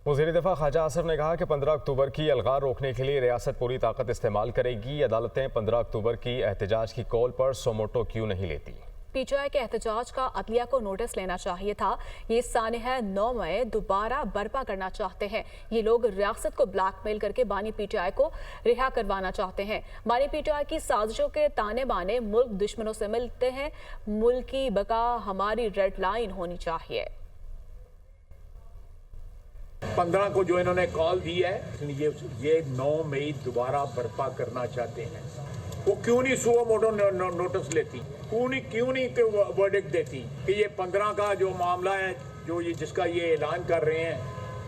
वज़ीर दिफा ख्वाजा आसिफ ने कहा कि 15 अक्टूबर की अलगार रोकने के लिए रियासत पूरी ताकत इस्तेमाल करेगी। अदालतें 15 अक्टूबर की एहतजाज की कॉल पर सोमोटो क्यों नहीं लेती। पीटीआई के एहतजाज का अदलिया को नोटिस लेना चाहिए था। ये सानहा 9 मई दोबारा बर्पा करना चाहते हैं। ये लोग रियासत को ब्लैकमेल करके बानी पीटीआई को रिहा करवाना चाहते हैं। बानी पीटीआई की साजिशों के ताने बाने मुल्क दुश्मनों से मिलते हैं। मुल्क की बका हमारी रेड लाइन होनी चाहिए। 15 को जो इन्होंने कॉल दी है, ये 9 मई दोबारा बर्पा करना चाहते हैं। वो क्यों नहीं सुओ मोटो नोटिस लेती, क्यों नहीं वर्डिक्ट देती कि ये 15 का जो मामला है, जो ये जिसका ये ऐलान कर रहे हैं,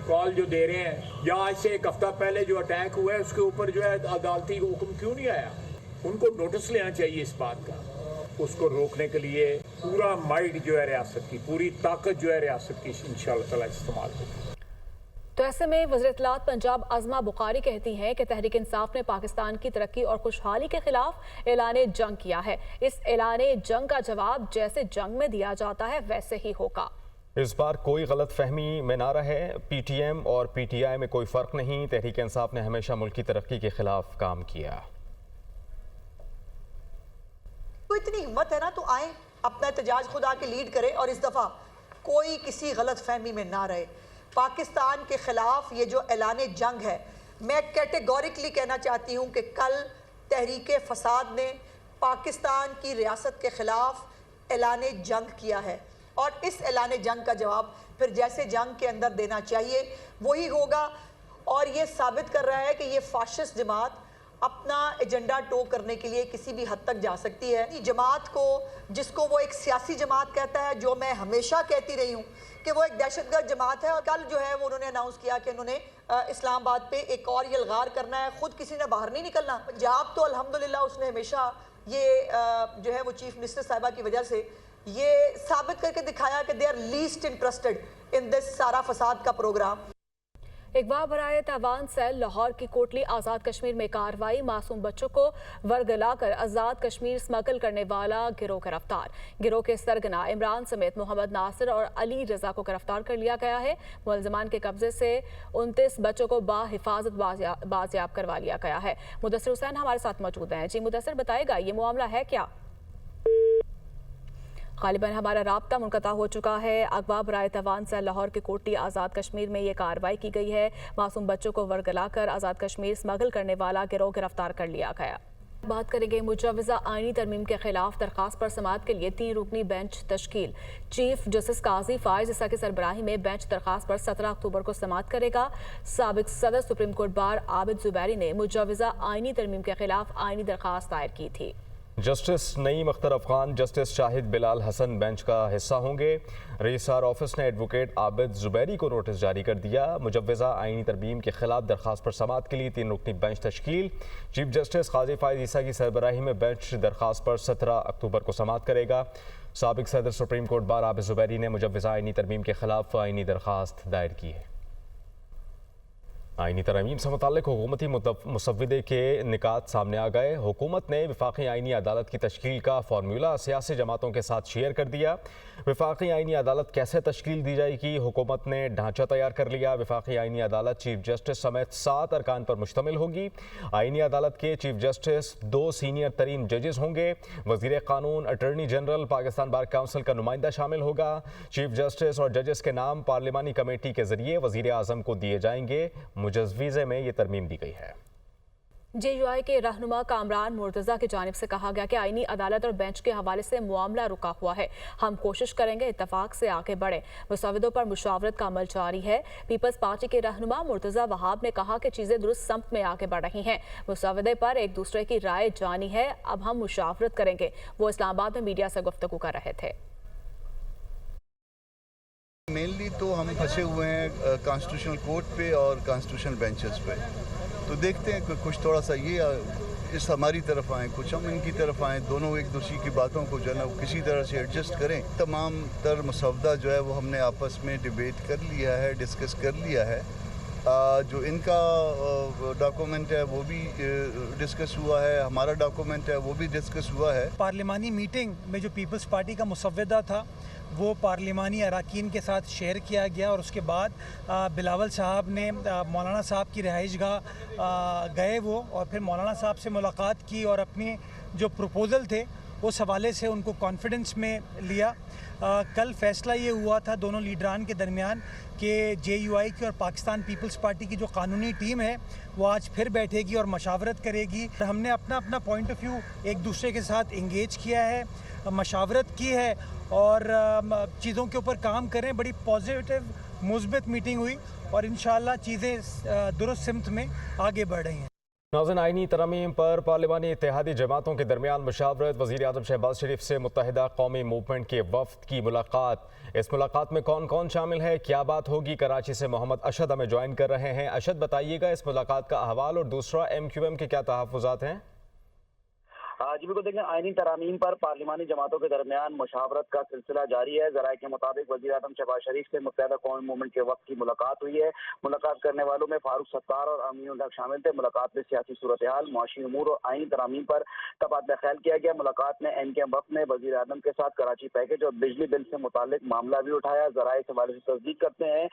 कॉल जो दे रहे हैं, या आज से एक हफ्ता पहले जो अटैक हुआ है उसके ऊपर जो है अदालती हुक्म क्यों नहीं आया। उनको नोटिस लेना चाहिए इस बात का। उसको रोकने के लिए पूरा माइंड जो है रियासत की, पूरी ताकत जो है रियासत की इंशाअल्लाह ताला इस्तेमाल होगी। तो ऐसे में वज़ीर इत्तलात पंजाब अज़मा बुखारी कहती हैं कि तहरीक इंसाफ ने पाकिस्तान की तरक्की और खुशहाली के खिलाफ ऐलान जंग किया है। इस ऐलान जंग का जवाब जैसे जंग में दिया जाता है वैसे ही होगा। इस बार कोई गलत फहमी में ना रहे। PTM और PTI में कोई फर्क नहीं। तहरीक इंसाफ ने हमेशा मुल्क की तरक्की के खिलाफ काम किया। तो इतनी हिम्मत है ना, तो आए अपना एहतजाज खुद आके लीड करे और इस दफा कोई किसी गलत फहमी में ना रहे। पाकिस्तान के खिलाफ ये जो ऐलान जंग है, मैं कैटेगोरिकली कहना चाहती हूँ कि कल तहरीक फसाद ने पाकिस्तान की रियासत के खिलाफ ऐलान जंग किया है और इस ऐलान जंग का जवाब फिर जैसे जंग के अंदर देना चाहिए वही होगा। और ये साबित कर रहा है कि ये फाशिस्ट जमात अपना एजेंडा टो करने के लिए किसी भी हद तक जा सकती है। जमात को, जिसको वो एक सियासी जमात कहता है, जो मैं हमेशा कहती रही हूँ कि वो एक दहशतगर्द जमात है, और कल जो है वो उन्होंने अनाउंस किया कि उन्होंने इस्लामाबाद पे एक और यलगार करना है। खुद किसी ने बाहर नहीं निकलना। पंजाब तो अल्हम्दुलिल्लाह उसने हमेशा ये जो है वो चीफ मिनिस्टर साहिबा की वजह से ये साबित करके दिखाया कि they are least interested in this सारा फसाद का प्रोग्राम। इकबाल बराए तावान सेल लाहौर की कोटली आज़ाद कश्मीर में कार्रवाई। मासूम बच्चों को वर्गलाकर आज़ाद कश्मीर स्मगल करने वाला गिरोह गिरफ्तार। गिरोह के सरगना इमरान समेत मोहम्मद नासिर और अली रजा को गिरफ्तार कर लिया गया है। मुलजमान के कब्जे से 29 बच्चों को बाहिफाजत बाजियाब करवा लिया गया है। मुदस्सिर हुसैन हमारे साथ मौजूद हैं। जी मुदस्सिर, बताएगा ये मामला है क्या? गालिबन हमारा राब्ता मुनक़ता हो चुका है। अगवा बराए तवान से लाहौर के कोटली आज़ाद कश्मीर में ये कार्रवाई की गई है। मासूम बच्चों को वर्गलाकर आज़ाद कश्मीर स्मगल करने वाला गिरोह गिरफ्तार कर लिया गया। बात करेंगे मुजव्वज़ा आईनी तरमीम के खिलाफ दरखास्त पर समाअत के लिए 3 रुकनी बेंच तश्कील। चीफ जस्टिस काजी फायज ईसा की सरबराही में बेंच दरखास्त पर 17 अक्टूबर को समाअत करेगा। साबिक सदर supreme court bar Abid Zubairi ने मुजव्वज़ा आईनी तरमीम के खिलाफ आईनी दरखास्त दायर की थी। Justice Naeem Akhtar Afghan, justice Shahid Bilal Hasan bench का हिस्सा होंगे। रजिस्ट्रार ऑफिस ने एडवोकेट आबिद जुबैरी को नोटिस जारी कर दिया। मुजव्वज़ा आईनी तरमीम के खिलाफ दरखास्त पर समाअत के लिए 3 रुकनी बेंच तश्कील। चीफ जस्टिस काजी फायज ईसा की सरबराही में बेंच दरखास्त पर 17 अक्टूबर को समाअत करेगा। साबिक सदर supreme court bar Abid Zubairi ने मुजव्वज़ा आईनी तरमीम के खिलाफ आईनी दरखास्त दायर की है। आईनी तरमीम से मुताल्लिक़ हुकूमती मुसव्विदे के निकात सामने आ गए। हुकूमत ने वफाकी आईनी अदालत की तश्कील का फार्मूला सियासी जमातों के साथ शेयर कर दिया। वफाकी आईनी अदालत कैसे तश्कील दी जाएगी, हुकूमत ने ढांचा तैयार कर लिया। वफाकी आईनी अदालत चीफ जस्टिस समेत 7 अरकान पर मुश्तमिल होगी। आईनी अदालत के चीफ जस्टिस 2 सीनियर तरीन जजेस होंगे। वज़ीर कानून, attorney general, Pakistan bar council का नुमाइंदा शामिल होगा। चीफ जस्टिस और जजेस के नाम पार्लिमानी कमेटी के जरिए वज़ीर आज़म को दिए जाएंगे। मुजव्विज़े में ये तरमीम दी गई है। JUI के रहनुमा कामरान मुर्तज़ा की जानिब से कहा गया कि आईनी अदालत और बेंच के हवाले से मामला रुका हुआ है। हम कोशिश करेंगे इत्तफाक से आगे बढ़े। मुसव्विदों पर मुशावरत का अमल जारी है। पीपल्स पार्टी के रहनुमा मुर्तज़ा वहाब ने कहा कि चीज़ें दुरुस्त सम्त में आगे बढ़ रही हैं। मुसव्विदे पर एक दूसरे की राय जानी है, अब हम मुशावरत करेंगे। वो इस्लामाबाद में मीडिया से गुफ्तगू कर रहे थे। मेनली तो हम फंसे हुए हैं कॉन्स्टिट्यूशनल कोर्ट पे और कॉन्स्टिट्यूशनल बेंचेस पे। तो देखते हैं कि कुछ थोड़ा सा ये इस हमारी तरफ आएँ, कुछ हम इनकी तरफ आएँ, दोनों एक दूसरे की बातों को जो है ना किसी तरह से एडजस्ट करें। तमाम तर मसौदा जो है वो हमने आपस में डिबेट कर लिया है, डिस्कस कर लिया है। जो इनका डॉक्यूमेंट है वो भी डिस्कस हुआ है, हमारा डॉक्यूमेंट है वो भी डिस्कस हुआ है। पार्लिमानी मीटिंग में जो पीपल्स पार्टी का मुसव्विदा था वो पार्लिमानी अरकान के साथ शेयर किया गया और उसके बाद बिलावल साहब ने मौलाना साहब की रिहाइशगाह गए वो, और फिर मौलाना साहब से मुलाकात की और अपने जो प्रपोज़ल थे उस हवाले से उनको कॉन्फिडेंस में लिया। कल फैसला ये हुआ था दोनों लीडरान के दरमियान कि JUI की और पाकिस्तान पीपल्स पार्टी की जो कानूनी टीम है वो आज फिर बैठेगी और मशावरत करेगी। हमने अपना अपना पॉइंट ऑफ व्यू एक दूसरे के साथ इंगेज किया है, मशावरत की है और चीज़ों के ऊपर काम करें। बड़ी पॉजिटिव मुस्बित मीटिंग हुई और इंशाअल्लाह चीज़ें दुरुस्त सिमत में आगे बढ़ रही हैं। नाज़रीन, आईनी तरमीम पर पार्लिमानी इत्तेहादी जमातों के दरमियान मुशावरत, वज़ीर आज़म शहबाज शरीफ से मुत्तहिदा कौमी मूवमेंट के वफ़द की मुलाकात। इस मुलाकात में कौन कौन शामिल है, क्या बात होगी? कराची से मोहम्मद अशद हमें ज्वाइन कर रहे हैं। अशद, बताइएगा इस मुलाकात का अहवाल, और दूसरा MQM के क्या तहफ़्फ़ुज़ात हैं? जी बिल्कुल, देखें आईनी तरामीम पर पार्लिमानी जमातों के दरमियान मुशावरत का सिलसिला जारी है। ज़राए के मुताबिक वज़ीर आज़म शहबाज शरीफ से मुत्तहिदा कौमी मूवमेंट के वक्त की मुलाकात हुई है। मुलाकात करने वालों में फारूक सत्तार और अमीनुल हक शामिल थे। मुलाकात में सियासी सूरत हाल, मुआशी उमूर और आईनी तरामीम पर तबादला ख्याल किया गया। मुलाकात में MKM वक्त ने वज़ीर आज़म के साथ कराची पैकेज और बिजली बिल से मुतालिक मामला भी उठाया। ज़राए इस हवाले से तस्दीक करते हैं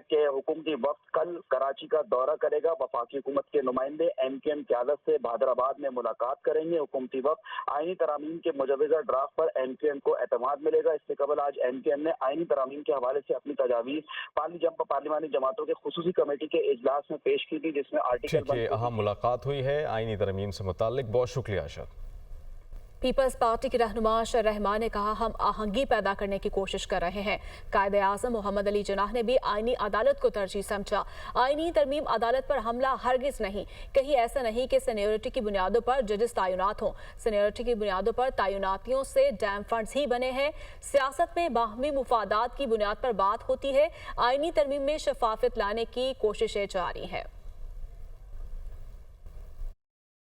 कि हुकूमती वक्त कल कराची का दौरा करेगा। वफाकी हुकूमत के नुमाइंदे MKM क़यादत से बहादराबाद में मुलाकात करेंगे। हुकूमती वक्त आईनी तरामीम के मुजवज़ा ड्राफ्ट पर MKM को एतमाद मिलेगा। इससे कबल आज MKM ने आईनी तरामीम के हवाले से अपनी तजावीज़ पार्लिमानी जमातों के खुसूसी कमेटी के इजलास में पेश की थी, जिसमें आर्टिकल अहम मुलाकात हुई है आईनी तरमीम से मुताल्लिक। बहुत शुक्रिया अशद। पीपल्स पार्टी के रहनुमा अशर रहमान ने कहा, हम आहंगी पैदा करने की कोशिश कर रहे हैं। कायदे आज़म मोहम्मद अली जिन्नाह ने भी आईनी अदालत को तरजीह समझा। आईनी तरमीम अदालत पर हमला हरगिज नहीं। कहीं ऐसा नहीं कि सीनियरिटी की बुनियादों पर जजेस तैनात हों। सीनियरिटी की बुनियादों पर तैनातियों से डैम फंड्स ही बने हैं। सियासत में बाहमी मुफादात की बुनियाद पर बात होती है। आईनी तरमीम में शफाफियत लाने की कोशिशें जारी हैं।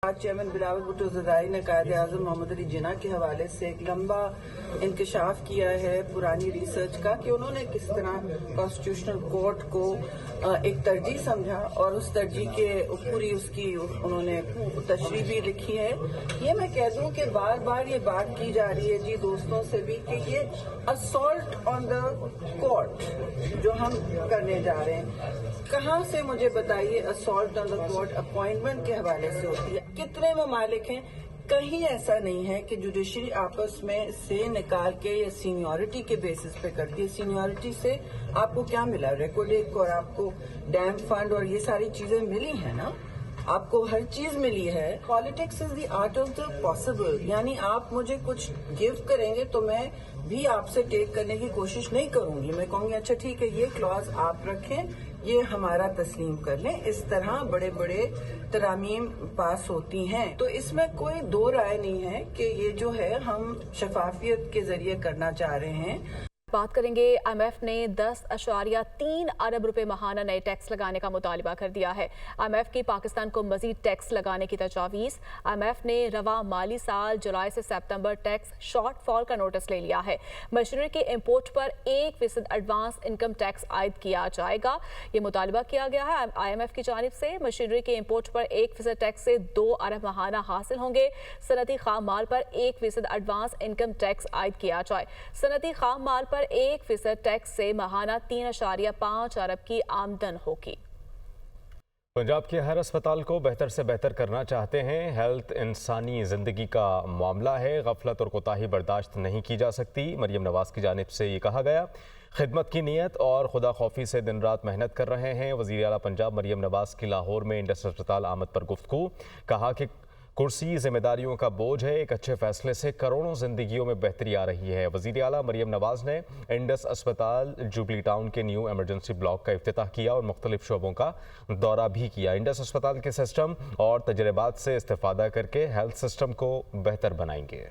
आज चेयरमैन बिलावल भुट्टो ज़रदारी ने कायदे आज़म मोहम्मद अली जिन्नाह के हवाले से एक लंबा इंकशाफ किया है पुरानी रिसर्च का, कि उन्होंने किस तरह कॉन्स्टिट्यूशनल कोर्ट को एक तरजीह समझा और उस तरजीह के पूरी उसकी उन्होंने तशरीह भी लिखी है। ये मैं कह दूं कि बार बार ये बात की जा रही है जी दोस्तों से भी कि ये असॉल्ट ऑन द कोर्ट जो हम करने जा रहे हैं, कहाँ से मुझे बताइए assault on the court appointment के हवाले से होती है। कितने ममालिक हैं, कहीं ऐसा नहीं है कि जुडिशरी आपस में से निकाल के या सीनियरिटी के बेसिस पे करती है। सीनियरिटी से आपको क्या मिला, रिकॉर्ड एक और आपको डैम फंड और ये सारी चीजें मिली है ना, आपको हर चीज मिली है। Politics is the art of the possible, यानी आप मुझे कुछ गिव करेंगे तो मैं भी आपसे टेक करने की कोशिश नहीं करूंगी। मैं कहूंगी अच्छा ठीक है ये क्लॉज आप रखें, ये हमारा तस्लीम कर लें। इस तरह बड़े बड़े तरामीम पास होती हैं, तो इसमें कोई दो राय नहीं है कि ये जो है हम शफाफियत के जरिए करना चाह रहे हैं। बात करेंगे, IMF ने 10.3 अरब रुपए माहाना नए टैक्स लगाने का मुतालिबा कर दिया है। IMF की पाकिस्तान को मजीद टैक्स लगाने की तजावीज़। IMF ने रवा माली साल जुलाई से सितंबर टैक्स शॉर्टफॉल का नोटिस ले लिया है। मशीनरी के इम्पोर्ट पर 1% एडवांस इनकम टैक्स आयद किया जाएगा। ये मुतालिबा किया गया है IMF की जानिब से। मशीनरी के इम्पोर्ट पर 1% टैक्स से 2 अरब माहाना हासिल होंगे। सनती खाम माल पर 1% एडवांस इनकम टैक्स आयद किया जाए। सनती खाम माल पर 1% टैक्स से माहाना 3.5 अरब की आमदन होगी। पंजाब के हर अस्पताल को बेहतर से बेहतर करना चाहते हैं। हेल्थ इंसानी जिंदगी का मामला है, गफलत और कोताही बर्दाश्त नहीं की जा सकती। मरियम नवाज की जानिब से ये कहा गया। खिदमत की नीयत और खुदा खौफी से दिन रात मेहनत कर रहे हैं। वज़ीर आला पंजाब मरियम नवाज की लाहौर में इंडस अस्पताल आमद पर गुफ्तगू। कहा कि कुर्सी जिम्मेदारियों का बोझ है, एक अच्छे फैसले से करोड़ों जिंदगियों में बेहतरी आ रही है। वज़ीर आला मरियम नवाज ने इंडस अस्पताल जुबली टाउन के न्यू एमरजेंसी ब्लॉक का इफ्तिताह किया और मुख्तलिफ शोबों का दौरा भी किया। इंडस अस्पताल के सिस्टम और तजर्बात से इस्तेफादा करके हेल्थ सिस्टम को बेहतर बनाएंगे।